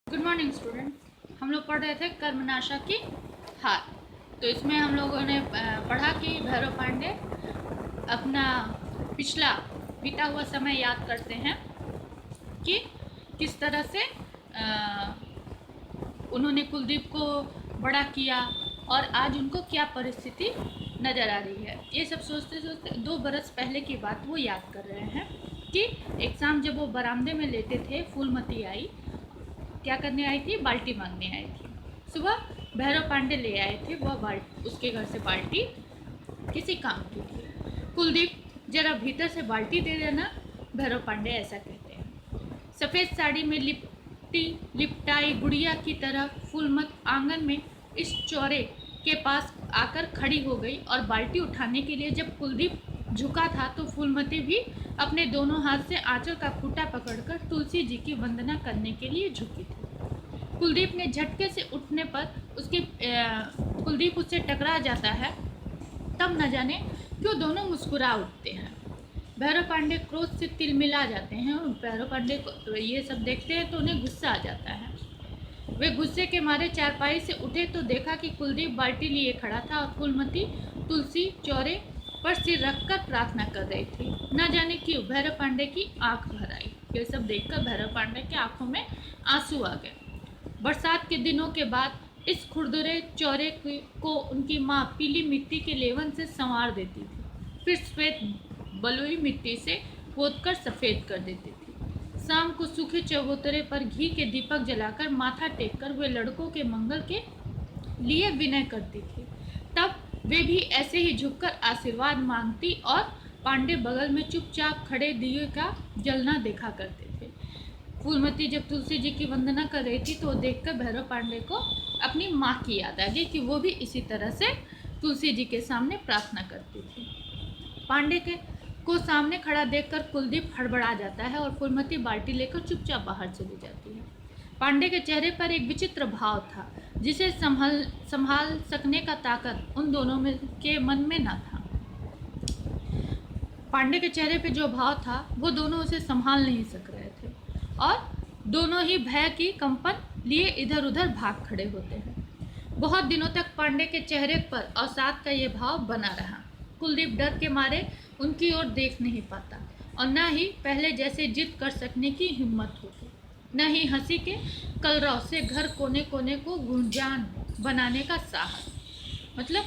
Good morning student. हम लोग पढ़ रहे थे कर्मनाशा की हार। तो इसमें हम लोगों ने पढ़ा कि भैरव पांडे अपना पिछला बीता हुआ समय याद करते हैं कि किस तरह से उन्होंने कुलदीप को बड़ा किया और आज उनको क्या परिस्थिति नज़र आ रही है। ये सब सोचते सोचते 2 बरस पहले की बात वो याद कर रहे हैं कि एक शाम जब वो बरामदे में लेटे थे, फूलमती आई, क्या करने आई थी, बाल्टी मांगने आई थी। सुबह भैरव पांडे ले आए थे वह उसके घर से बाल्टी किसी काम की थी। कुलदीप जरा भीतर से बाल्टी दे देना, भैरव पांडे ऐसा कहते हैं। सफ़ेद साड़ी में लिपटाई गुड़िया की तरह फूलमत आंगन में इस चौरे के पास आकर खड़ी हो गई और बाल्टी उठाने के लिए जब कुलदीप झुका था तो फूलमती भी अपने दोनों हाथ से आंचल का खूंटा पकड़कर तुलसी जी की वंदना करने के लिए झुकी थी। कुलदीप ने झटके से उठने पर कुलदीप उससे टकरा जाता है। तब न जाने क्यों दोनों मुस्कुरा उठते हैं। भैरव पांडे क्रोध से तिलमिला जाते हैं और भैरव पांडे को ये सब देखते हैं तो उन्हें गुस्सा आ जाता है। वे गुस्से के मारे चारपाई से उठे तो देखा कि कुलदीप बाल्टी लिए खड़ा था और फूलमती तुलसी चौरे पर सिर रखकर प्रार्थना कर रही थी। न जाने क्यों भैरव पांडे की आंख भर आई। ये सब देखकर भैरव पांडे की आंखों में आंसू आ गए। बरसात के दिनों के बाद इस खुरदुरे चौरे को उनकी माँ पीली मिट्टी के लेवन से संवार देती थी, फिर श्वेत बलुई मिट्टी से खोदकर सफ़ेद कर देती थी। शाम को सूखे चबूतरे पर घी के दीपक जलाकर माथा टेककर वे लड़कों के मंगल के लिए विनय करती थी। तब वे भी ऐसे ही झुककर आशीर्वाद मांगती और पांडे बगल में चुपचाप खड़े दिए का जलना देखा करते थे। फूलमती जब तुलसी जी की वंदना कर रही थी तो देखकर भैरव पांडे को अपनी माँ की याद आ गई कि वो भी इसी तरह से तुलसी जी के सामने प्रार्थना करती थी। पांडे को सामने खड़ा देखकर कुलदीप हड़बड़ा जाता है और फूलमती बाल्टी लेकर चुपचाप बाहर चली जाती है। पांडे के चेहरे पर एक विचित्र भाव था जिसे संभाल सकने का ताकत उन दोनों के मन में न था। पांडे के चेहरे पे जो भाव था वो दोनों उसे संभाल नहीं सक रहे थे और दोनों ही भय की कंपन लिए इधर उधर भाग खड़े होते हैं। बहुत दिनों तक पांडे के चेहरे पर अवसाद का ये भाव बना रहा। कुलदीप डर के मारे उनकी ओर देख नहीं पाता और न ही पहले जैसे जिद कर सकने की हिम्मत होती, न ही हंसी के कलरव से घर कोने कोने को गुंजान बनाने का साहस। मतलब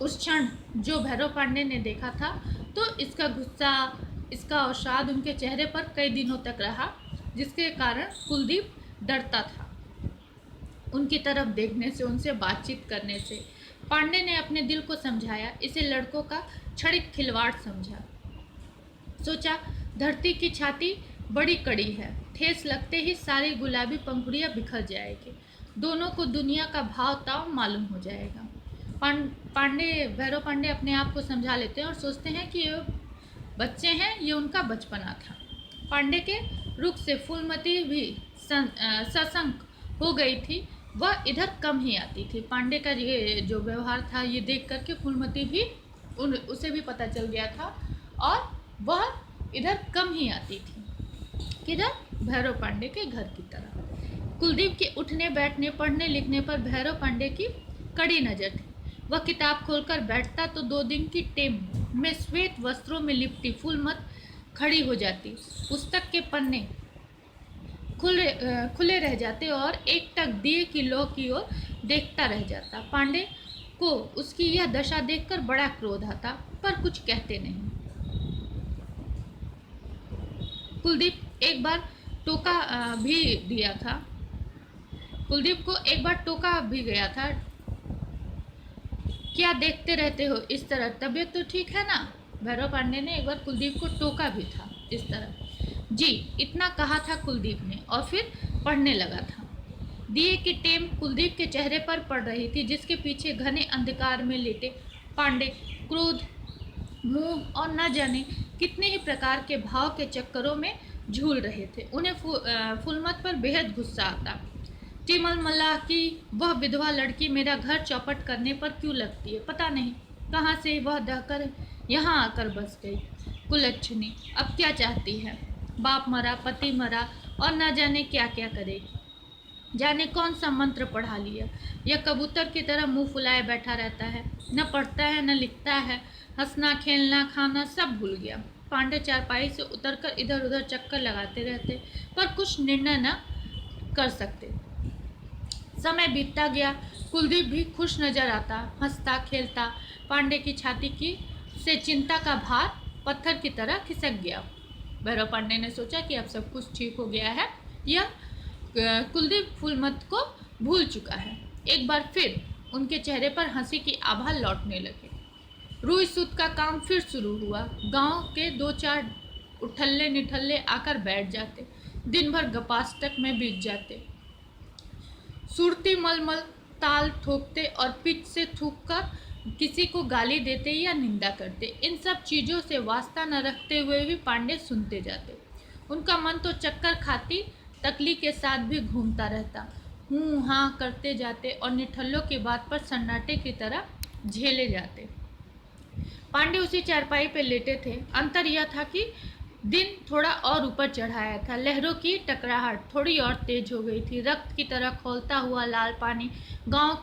उस क्षण जो भैरव पांडे ने देखा था तो इसका गुस्सा, इसका अवसाद उनके चेहरे पर कई दिनों तक रहा, जिसके कारण कुलदीप डरता था उनकी तरफ देखने से, उनसे बातचीत करने से। पांडे ने अपने दिल को समझाया, इसे लड़कों का क्षणिक खिलवाड़ समझा। सोचा धरती की छाती बड़ी कड़ी है, ठेस लगते ही सारी गुलाबी पंखुड़ियाँ बिखर जाएगी, दोनों को दुनिया का भाव ताव मालूम हो जाएगा। भैरव पांडे अपने आप को समझा लेते हैं और सोचते हैं कि ये बच्चे हैं, ये उनका बचपना था। पांडे के रुख से फूलमती भी सशंक हो गई थी, वह इधर कम ही आती थी। पांडे का ये जो व्यवहार था ये देख करके फूलमती भी उसे भी पता चल गया था और वह इधर कम ही आती थी। किधर? भैरव पांडे के घर की तरफ। कुलदीप के उठने बैठने पढ़ने लिखने पर भैरव पांडे की कड़ी नज़र थी। वह किताब खोलकर बैठता तो 2 दिन की टेम में श्वेत वस्त्रों में लिपटी फूलमत खड़ी हो जाती, पुस्तक के पन्ने खुले रह जाते और एकटक दिए की लौ की ओर देखता रह जाता। पांडे को उसकी यह दशा देखकर बड़ा क्रोध आता पर कुछ कहते नहीं। कुलदीप एक बार टोका भी दिया था। कुलदीप को एक बार टोका भी गया था, क्या देखते रहते हो इस तरह, तबीयत तो ठीक है ना? भैरव पांडे ने एक बार कुलदीप को टोका भी था इस तरह। जी, इतना कहा था कुलदीप ने और फिर पढ़ने लगा था। दिए की टेम कुलदीप के चेहरे पर पड़ रही थी, जिसके पीछे घने अंधकार में लेटे पांडे क्रोध, मोह और न जाने कितने ही प्रकार के भाव के चक्करों में झूल रहे थे। उन्हें फूलमत पर बेहद गुस्सा आता। टिमल मल्लाह की वह विधवा लड़की मेरा घर चौपट करने पर क्यों लगती है, पता नहीं कहाँ से वह दहकर यहाँ आकर बस गई। कुलच्छनी अब क्या चाहती है? बाप मरा, पति मरा, और ना जाने क्या क्या करेगी। जाने कौन सा मंत्र पढ़ा लिया। यह कबूतर की तरह मुंह फुलाए बैठा रहता है, न पढ़ता है न लिखता है, हंसना खेलना खाना सब भूल गया। पांडे चारपाई से उतरकर इधर उधर चक्कर लगाते रहते, पर कुछ निर्णय न कर सकते। समय बीतता गया। कुलदीप भी खुश नजर आता, हंसता खेलता। पांडे की छाती की से चिंता का भार पत्थर की तरह खिसक गया। भैरव पांडे ने सोचा कि अब सब कुछ ठीक हो गया है, यह कुलदीप फूलमत को भूल चुका है। एक बार फिर उनके चेहरे पर हंसी की आभा लौटने लगे। रुई सूत का काम फिर शुरू हुआ। गांव के दो चार उठल्ले निठल्ले आकर बैठ जाते, दिन भर गपाष्टक में बीत जाते। सुरती मलमल ताल ठोकते और पीठ से थूक कर किसी को गाली देते या निंदा करते। इन सब चीज़ों से वास्ता न रखते हुए भी पांडे सुनते जाते। उनका मन तो चक्कर खाती तकली के साथ भी घूमता रहता। हूँ हाँ करते जाते और निठल्लों की बात पर सन्नाटे की तरह झेले जाते। पांडे उसी चारपाई पर लेटे थे। अंतर यह था कि दिन थोड़ा और ऊपर चढ़ाया था। लहरों की टकराहट थोड़ी और तेज हो गई थी। रक्त की तरह खौलता हुआ लाल पानी गांव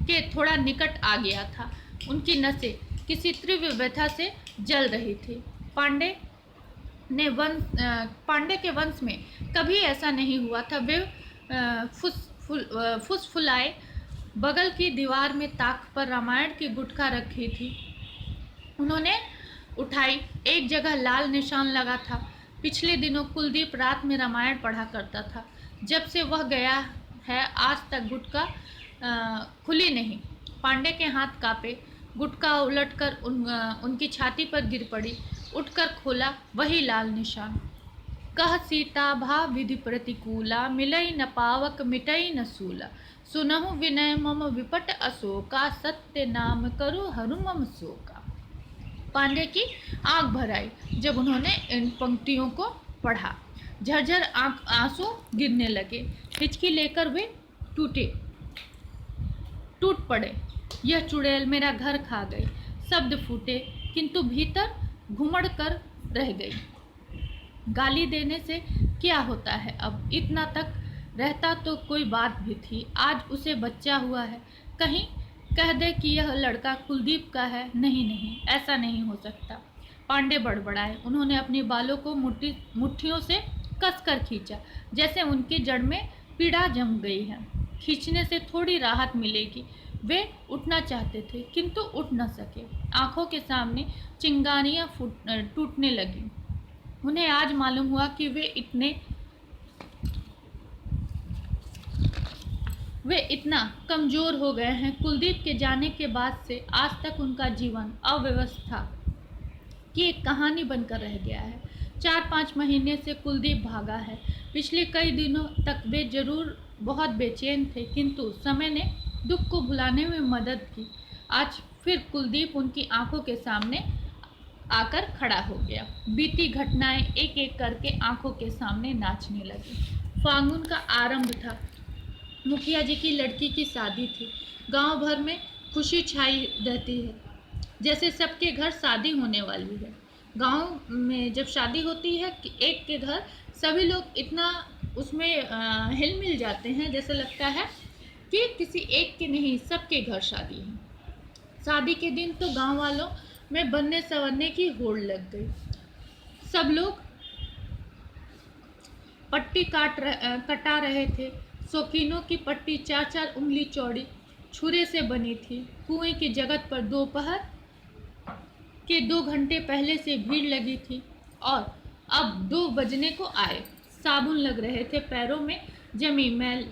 के थोड़ा निकट आ गया था। उनकी नसें किसी तीव्र व्यथा से जल रही थी। पांडे के वंश में कभी ऐसा नहीं हुआ था। वे फुसफुलाए। बगल की दीवार में ताक पर रामायण की गुटखा रखी थी, उन्होंने उठाई। एक जगह लाल निशान लगा था। पिछले दिनों कुलदीप रात में रामायण पढ़ा करता था। जब से वह गया है आज तक गुटका खुली नहीं। पांडे के हाथ कांपे। गुटका उलटकर उनकी छाती पर गिर पड़ी। उठकर खोला, वही लाल निशान। कह सीता भा विधि प्रतिकूला, मिलई न पावक मिटई न सूला, सुनहु विनय मम विपट अशोका, सत्य नाम करु हरु मम शोका। पांडे की आंख भर आई जब उन्होंने इन पंक्तियों को पढ़ा। झरझर आंसू गिरने लगे। हिचकी लेकर वे टूट पड़े। यह चुड़ैल मेरा घर खा गई, शब्द फूटे, किंतु भीतर घुमड़ कर रह गई। गाली देने से क्या होता है, अब इतना तक रहता तो कोई बात भी थी। आज उसे बच्चा हुआ है, कहीं कह दे कि यह लड़का कुलदीप का है। नहीं नहीं, ऐसा नहीं हो सकता। पांडे बड़बड़ाए। उन्होंने अपने बालों को मुट्ठियों से कसकर खींचा, जैसे उनकी जड़ में पीड़ा जम गई है। खींचने से थोड़ी राहत मिलेगी। वे उठना चाहते थे किंतु उठ न सके। आंखों के सामने चिंगारियां टूटने लगी। उन्हें आज मालूम हुआ कि वे इतना कमज़ोर हो गए हैं। कुलदीप के जाने के बाद से आज तक उनका जीवन अव्यवस्था की एक कहानी बनकर रह गया है। 4-5 महीने से कुलदीप भागा है। पिछले कई दिनों तक वे जरूर बहुत बेचैन थे, किंतु समय ने दुख को भुलाने में मदद की। आज फिर कुलदीप उनकी आंखों के सामने आकर खड़ा हो गया। बीती घटनाएं एक एक करके आंखों के सामने नाचने लगी। फागुन का आरंभ था। मुखिया जी की लड़की की शादी थी। गांव भर में खुशी छाई रहती है, जैसे सबके घर शादी होने वाली है। गांव में जब शादी होती है कि एक के घर सभी लोग इतना उसमें हिल मिल जाते हैं, जैसे लगता है कि किसी एक के नहीं, सबके घर शादी है। शादी के दिन तो गांव वालों में बनने संवरने की होड़ लग गई। सब लोग पट्टी कटा रहे थे। शौकीनों की पट्टी 4-4 उंगली चौड़ी छुरे से बनी थी। कुएं की जगत पर दोपहर के 2 घंटे पहले से भीड़ लगी थी और अब 2 बजने को आए। साबुन लग रहे थे। पैरों में जमी मैल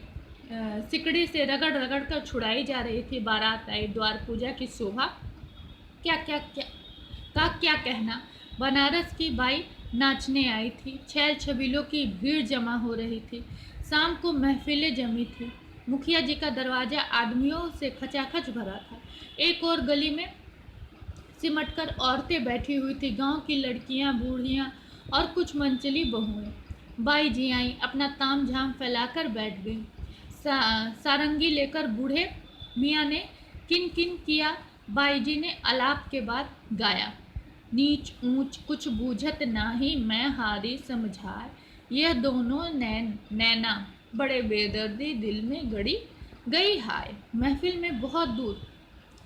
सिकड़ी से रगड़ रगड़ कर छुड़ाई जा रही थी। बारात आई। द्वार पूजा की शोभा क्या कहना। बनारस की बाई नाचने आई थी। छैल छबीलों की भीड़ जमा हो रही थी। शाम को महफिलें जमी थी। मुखिया जी का दरवाज़ा आदमियों से खचाखच भरा था। एक और गली में सिमटकर औरतें बैठी हुई थी। गांव की लड़कियां, बूढ़ियां और कुछ मनचली बहुएं। बाई जी आई, अपना ताम झाम फैलाकर बैठ गई। सारंगी लेकर बूढ़े मियाँ ने किन किन किया। बाई जी ने आलाप के बाद गाया। नीच ऊंच कुछ बूझत नाही, मैं हारी समझाए, यह दोनों नैना बड़े बेदर्दी दिल में गड़ी गई। हाय महफिल में बहुत दूर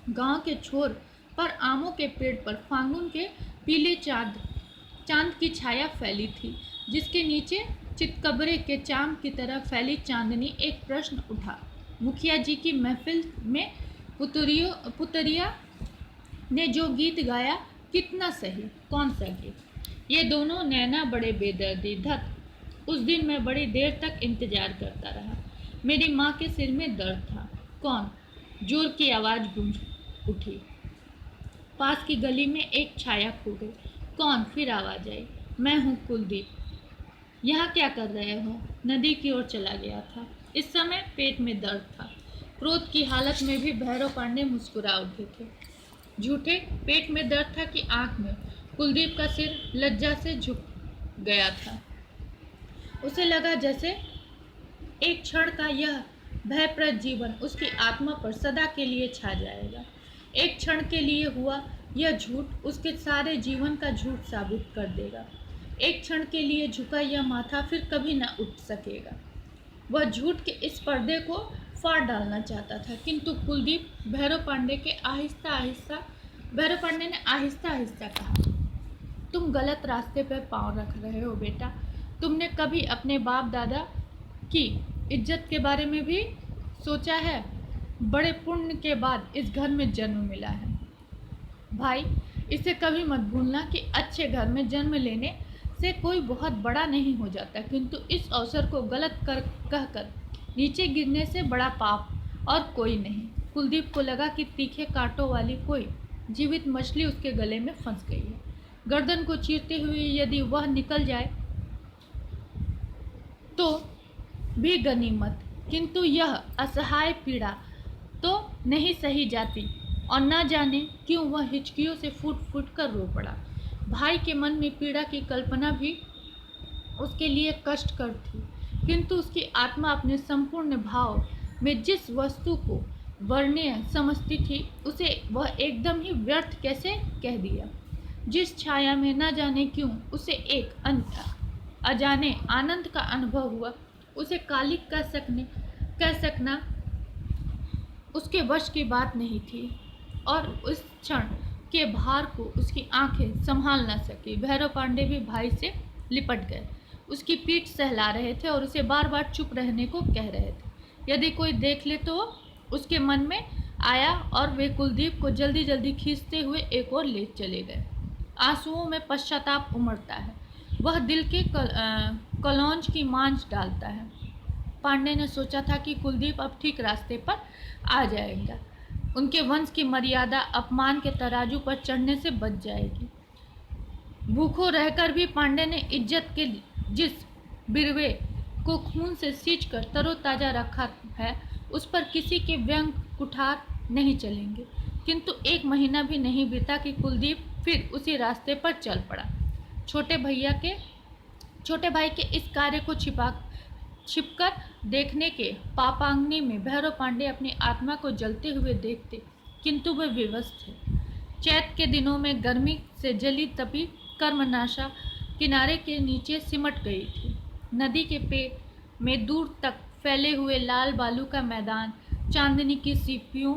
गांव के छोर पर आमों के पेड़ पर फागुन के पीले चांद की छाया फैली थी, जिसके नीचे चितकबरे के चाम की तरह फैली चांदनी। एक प्रश्न उठा, मुखिया जी की महफिल में पुतरिया ने जो गीत गाया कितना सही, कौन सा गीत? ये दोनों नैना बड़े बेदर्दी। धत, उस दिन मैं बड़ी देर तक इंतजार करता रहा। मेरी माँ के सिर में दर्द था। कौन? जोर की आवाज़ गूंज उठी। पास की गली में एक छाया खो गई। कौन? फिर आवाज़ आई। मैं हूँ कुलदीप। यहाँ क्या कर रहे हो? नदी की ओर चला गया था। इस समय पेट में दर्द था। क्रोध की हालत में भी भैरव पांडे मुस्कुरा उठे थे। झूठे? पेट में दर्द था कि आंख में? कुलदीप का सिर लज्जा से झुक गया था। उसे लगा जैसे एक क्षण का यह भयप्रद जीवन उसकी आत्मा पर सदा के लिए छा जाएगा। एक क्षण के लिए हुआ यह झूठ उसके सारे जीवन का झूठ साबित कर देगा। एक क्षण के लिए झुका यह माथा फिर कभी न उठ सकेगा। वह झूठ के इस पर्दे को फाड़ डालना चाहता था, किंतु कुलदीप भैरव पांडे ने आहिस्ता आहिस्ता कहा, तुम गलत रास्ते पर पांव रख रहे हो बेटा। तुमने कभी अपने बाप दादा की इज्जत के बारे में भी सोचा है? बड़े पुण्य के बाद इस घर में जन्म मिला है भाई। इसे कभी मत भूलना कि अच्छे घर में जन्म लेने से कोई बहुत बड़ा नहीं हो जाता, किंतु इस अवसर को गलत कहकर नीचे गिरने से बड़ा पाप और कोई नहीं। कुलदीप को लगा कि तीखे कांटों वाली कोई जीवित मछली उसके गले में फंस गई है। गर्दन को चीरते हुए यदि वह निकल जाए तो भी गनीमत, किंतु यह असहाय पीड़ा तो नहीं सही जाती। और न जाने क्यों वह हिचकियों से फूट फूट कर रो पड़ा। भाई के मन में पीड़ा की कल्पना भी उसके लिए कष्टकर थी, किंतु उसकी आत्मा अपने संपूर्ण भाव में जिस वस्तु को वर्ण्य समझती थी उसे वह एकदम ही व्यर्थ कैसे कह दिया। जिस छाया में न जाने क्यों उसे एक अजाने आनंद का अनुभव हुआ, उसे कालिक कह सकना उसके वश की बात नहीं थी, और उस क्षण के भार को उसकी आंखें संभाल न सकी। भैरव पांडे भी भाई से लिपट गए, उसकी पीठ सहला रहे थे और उसे बार बार चुप रहने को कह रहे थे। यदि कोई देख ले तो उसके मन में आया और वे कुलदीप को जल्दी जल्दी खींचते हुए एक और ले चले गए। आंसुओं में पश्चाताप उमड़ता है, वह दिल के कलौंज की मांझ डालता है। पांडे ने सोचा था कि कुलदीप अब ठीक रास्ते पर आ जाएगा, उनके वंश की मर्यादा अपमान के तराजू पर चढ़ने से बच जाएगी। भूखों रहकर भी पांडे ने इज्जत के जिस बिरवे को खून से सींचकर तरोताजा रखा है, उस पर किसी के व्यंग कुठार नहीं चलेंगे। किंतु एक महीना भी नहीं बीता कि कुलदीप फिर उसी रास्ते पर चल पड़ा। छोटे भाई के इस कार्य को छिपकर देखने के पापांगनी में भैरव पांडे अपनी आत्मा को जलते हुए देखते, किंतु वे विवश थे। चैत के दिनों में गर्मी से जली तपी कर्मनाशा किनारे के नीचे सिमट गई थी। नदी के पेट में दूर तक फैले हुए लाल बालू का मैदान, चांदनी की सीपियों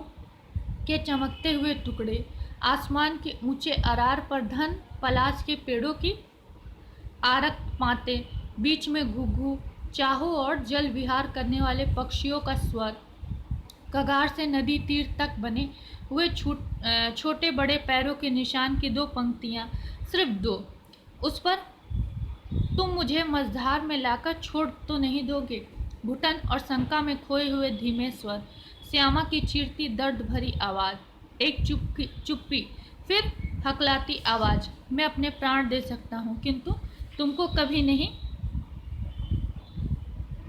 के चमकते हुए टुकड़े, आसमान के ऊंचे अरार पर धन पलाश के पेड़ों की आरक पाते, बीच में घुघू चाहों और जल विहार करने वाले पक्षियों का स्वर, कगार से नदी तीर तक बने हुए छोटे बड़े पैरों के निशान की दो पंक्तियां, सिर्फ दो। उस पर तुम मुझे मझधार में लाकर छोड़ तो नहीं दोगे? घुटन और शंका में खोए हुए धीमे स्वर, श्यामा की चीरती दर्द भरी आवाज़, एक चुप्पी, फिर हकलाती आवाज़, मैं अपने प्राण दे सकता हूँ किंतु तुमको कभी नहीं।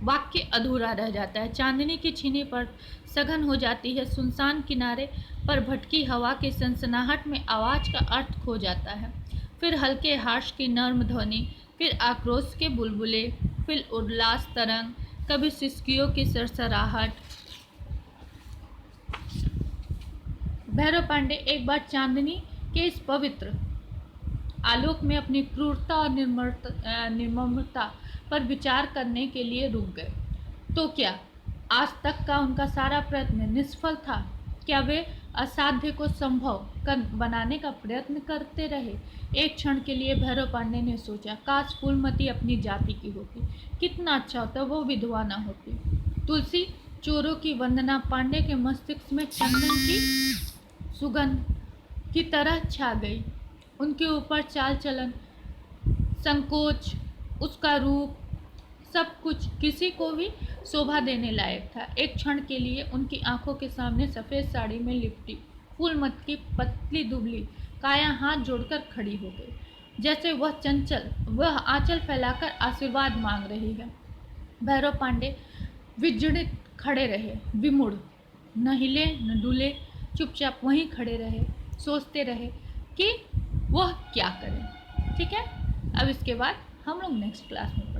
वाक्य अधूरा रह जाता है। चांदनी की छीनी पर सघन हो जाती है। सुनसान किनारे पर भटकी हवा के सनसनाहट में आवाज़ का अर्थ खो जाता है। फिर हल्के हाश की नर्म ध्वनि, फिर आक्रोश के बुलबुले, फिर उल्लास तरंग, कभी सिसकियों की सरसराहट। भैरव पांडे एक बार चांदनी के इस पवित्र आलोक में अपनी क्रूरता और निर्ममता पर विचार करने के लिए रुक गए। तो क्या आज तक का उनका सारा प्रयत्न निष्फल था? क्या वे असाध्य को संभव बनाने का प्रयत्न करते रहे? एक क्षण के लिए भैरव पांडे ने सोचा, काश फूलमती अपनी जाति की होती, कितना अच्छा होता, वो विधवा न होती। तुलसी चोरों की वंदना पांडे के मस्तिष्क में चंदन की सुगंध की तरह छा गई। उनके ऊपर चाल चलन, संकोच, उसका रूप, सब कुछ किसी को भी शोभा देने लायक था। एक क्षण के लिए उनकी आंखों के सामने सफ़ेद साड़ी में लिपटी फूलमती की पतली दुबली काया हाथ जोड़कर खड़ी हो गई, जैसे वह आंचल फैलाकर आशीर्वाद मांग रही है। भैरव पांडे विजड़ित खड़े रहे, विमूढ़, न हिले न डुले, चुपचाप वहीं खड़े रहे, सोचते रहे कि वह क्या करें। ठीक है, अब इसके बाद हम लोग नेक्स्ट क्लास में